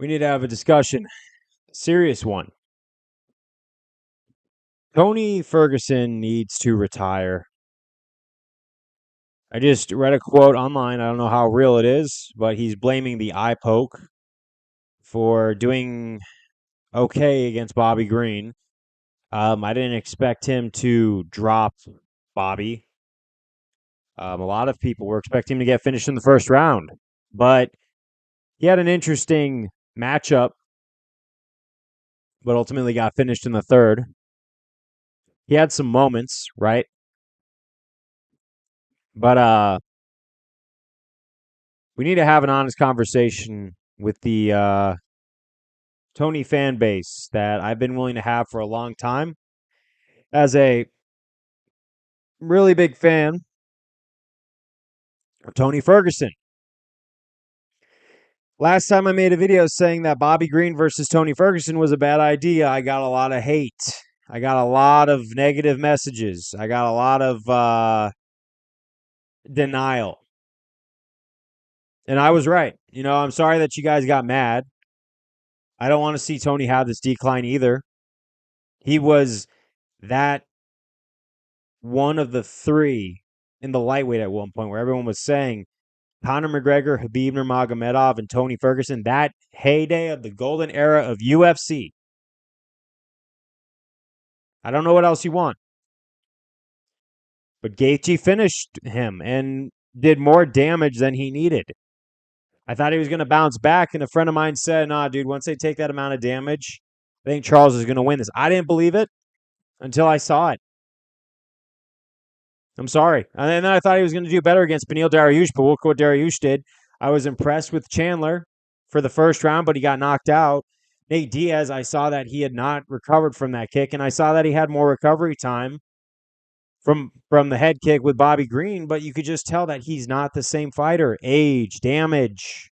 We need to have a discussion. A serious one. Tony Ferguson needs to retire. I just read a quote online. I don't know how real it is, but he's blaming the eye poke for doing okay against Bobby Green. I didn't expect him to drop Bobby. A lot of people were expecting him to get finished in the first round, but he had an interesting matchup, but ultimately got finished in the third. He had some moments, right? But we need to have an honest conversation with the Tony fan base that I've been willing to have for a long time. As a really big fan of Tony Ferguson. Last time I made a video saying that Bobby Green versus Tony Ferguson was a bad idea, I got a lot of hate. I got a lot of negative messages. I got a lot of denial. And I was right. I'm sorry that you guys got mad. I don't want to see Tony have this decline either. He was that one of the three in the lightweight at one point where everyone was saying Conor McGregor, Khabib Nurmagomedov, and Tony Ferguson, that heyday of the golden era of UFC. I don't know what else you want. But Gaethje finished him and did more damage than he needed. I thought he was going to bounce back, and a friend of mine said, nah, dude, once they take that amount of damage, I think Charles is going to win this. I didn't believe it until I saw it. I'm sorry. And then I thought he was going to do better against Beneil Dariush, but look what Dariush did. I was impressed with Chandler for the first round, but he got knocked out. Nate Diaz, I saw that he had not recovered from that kick, and I saw that he had more recovery time from the head kick with Bobby Green, but you could just tell that he's not the same fighter. Age, damage,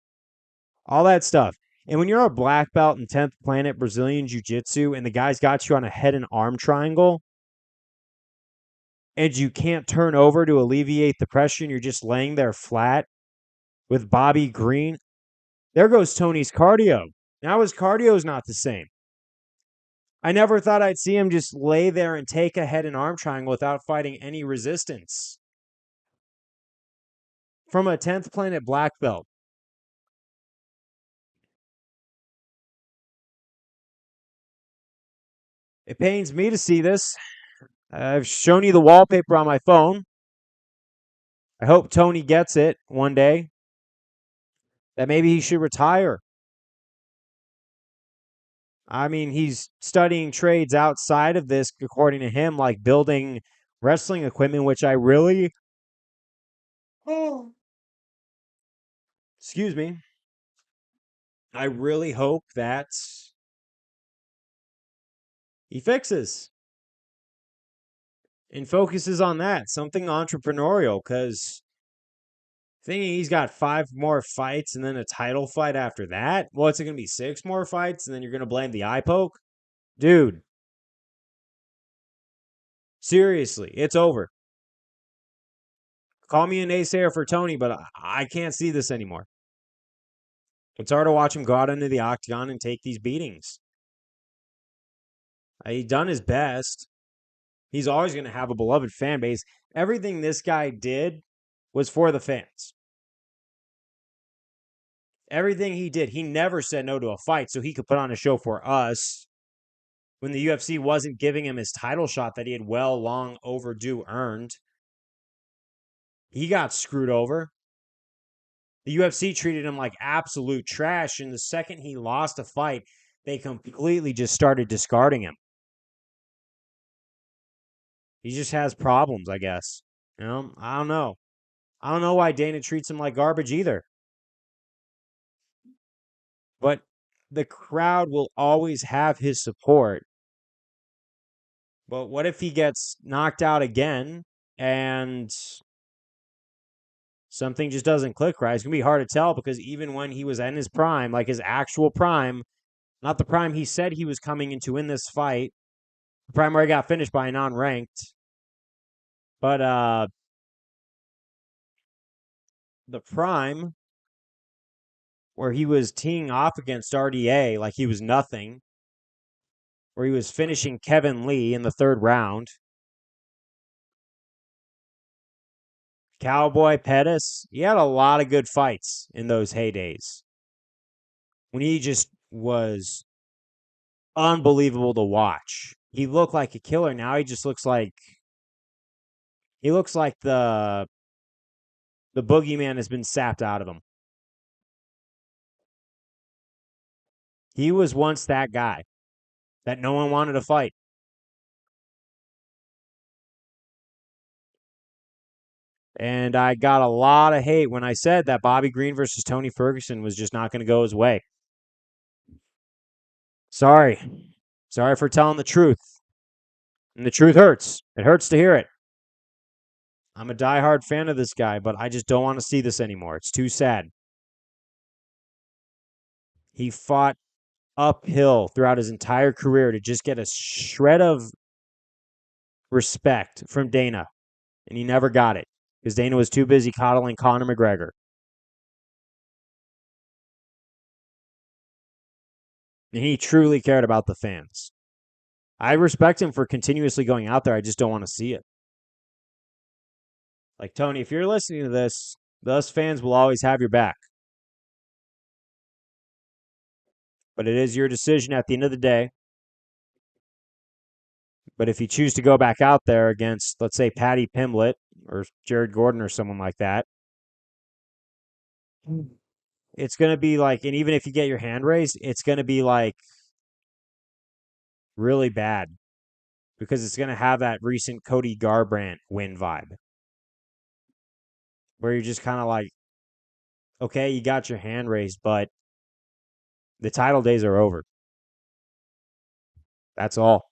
all that stuff. And when you're a black belt in 10th Planet Brazilian Jiu-Jitsu and the guy's got you on a head and arm triangle, and you can't turn over to alleviate the pressure and you're just laying there flat with Bobby Green, there goes Tony's cardio. Now his cardio is not the same. I never thought I'd see him just lay there and take a head and arm triangle without fighting any resistance. From a 10th Planet black belt. It pains me to see this. I've shown you the wallpaper on my phone. I hope Tony gets it one day. That maybe he should retire. I mean, he's studying trades outside of this, according to him, like building wrestling equipment, which I really. Oh. Excuse me. I really hope that he fixes and focuses on that, something entrepreneurial, because thinking he's got 5 more fights and then a title fight after that. What's it going to be? 6 more fights and then you're going to blame the eye poke? Dude. Seriously, it's over. Call me a naysayer for Tony, but I can't see this anymore. It's hard to watch him go out into the octagon and take these beatings. He's done his best. He's always going to have a beloved fan base. Everything this guy did was for the fans. Everything he did, he never said no to a fight so he could put on a show for us when the UFC wasn't giving him his title shot that he had long overdue earned. He got screwed over. The UFC treated him like absolute trash, and the second he lost a fight, they completely just started discarding him. He just has problems, I guess. I don't know. I don't know why Dana treats him like garbage either. But the crowd will always have his support. But what if he gets knocked out again and something just doesn't click right? It's going to be hard to tell because even when he was in his prime, like his actual prime, not the prime he said he was coming into in this fight, the prime where he got finished by a non-ranked, but the prime where he was teeing off against RDA like he was nothing, where he was finishing Kevin Lee in the third round. Cowboy Pettis, he had a lot of good fights in those heydays when he just was unbelievable to watch. He looked like a killer. Now he just looks like the boogeyman has been sapped out of him. He was once that guy that no one wanted to fight. And I got a lot of hate when I said that Bobby Green versus Tony Ferguson was just not going to go his way. Sorry. Sorry for telling the truth. And the truth hurts. It hurts to hear it. I'm a diehard fan of this guy, but I just don't want to see this anymore. It's too sad. He fought uphill throughout his entire career to just get a shred of respect from Dana, and he never got it because Dana was too busy coddling Conor McGregor. And he truly cared about the fans. I respect him for continuously going out there. I just don't want to see it. Like, Tony, if you're listening to this, us fans will always have your back. But it is your decision at the end of the day. But if you choose to go back out there against, let's say, Paddy Pimblett or Jared Gordon or someone like that, it's going to be like, and even if you get your hand raised, it's going to be like really bad because it's going to have that recent Cody Garbrandt win vibe where you're just kind of like, okay, you got your hand raised, but the title days are over. That's all.